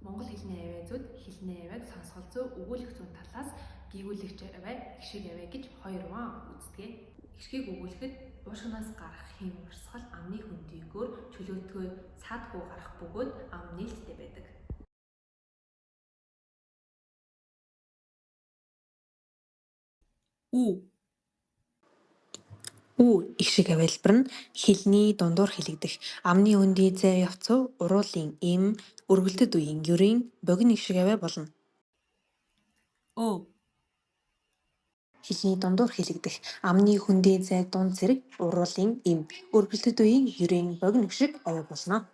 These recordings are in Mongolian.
Монгол хэлний авиазууд хэлний авиаг сонсгол зүй өгүүлэх зүйн талаас гүйгүүлэгч авиа, гişиг авиа гэж хоёр ван үздэг. Гişгийг өгүүлэхэд уушгинаас гарах хэм урсгал амны хөндийгөөр чөлөөтгөө цаадгүй гарах бөгөөд ам нээлттэй байдаг. Үү гişиг авиалбар нь хэлний дундуур хэлэгдэх амны хөндий зай явцав уруулын эм өргөлдөд үеийн ерийн богино гişиг авиа болно. Хэлний дундуур хэлэгдэх амны хөндий зай дунд зэрэг уруулын эм өргөлдөд үеийн ерийн богино гişиг авиа болно.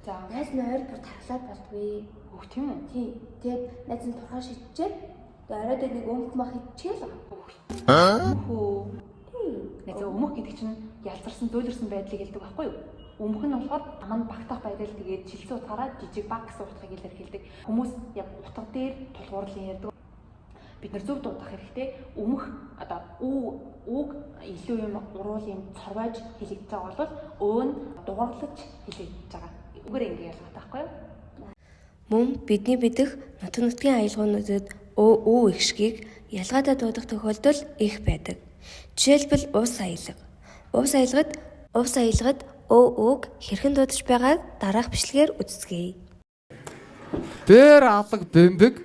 За найз нь ойр бүр таглаад болдгүй. Хөөх тийм үү? Тийм. Тэгээд найз нь турхаа шидчихэд оройд нэг өмх мах идчихэл. Хөө. Тийм. Найз өмөх гэдэг чинь ялцарсан, зөөлрсөн байдлыг хэлдэг байхгүй юу? Өмөх нь болохоор аманд багтах байдал тэгээд шилсэн утгаараа жижиг баг гэсэн утгыг илэрхийлдэг. Хүмүүс яг утга дээр тулгуурлан ярьдаг. Бид нар зөв дуудах хэрэгтэй. Өмөх одоо үг илүү юм уруулын цорвойж хэлэгдэж байгаа бол өө нь дугуурлаж хэлэгдэж байгаа. Үгээр ингэ ялгаатай байхгүй юу? Мөн бидний мэдэх нутаг нутгийн аялгуунуудад үү гişгийг ялгаатай дуудах тохиолдол их байдаг. Жишээлбэл ус аялга. Ус аялгад үг хэрхэн дуудаж байгааг дараах бичлэгээр үзцгээе. Дээр алга бэмбэг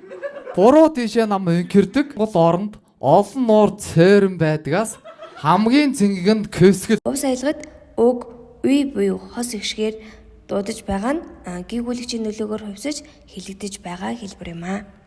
буруу тийшээ нам инкэрдэг гол оронд олон нуур цээрэн байдгаас хамгийн цэнгэг нь кэвсгэл. Ус аялгад үг үе буюу хос гişгээр дуудаж байгаа нь гүйгүүлэгчийн нөлөөгөөр хувьсаж хэлэгдэж байгаа хэлбэр юм аа.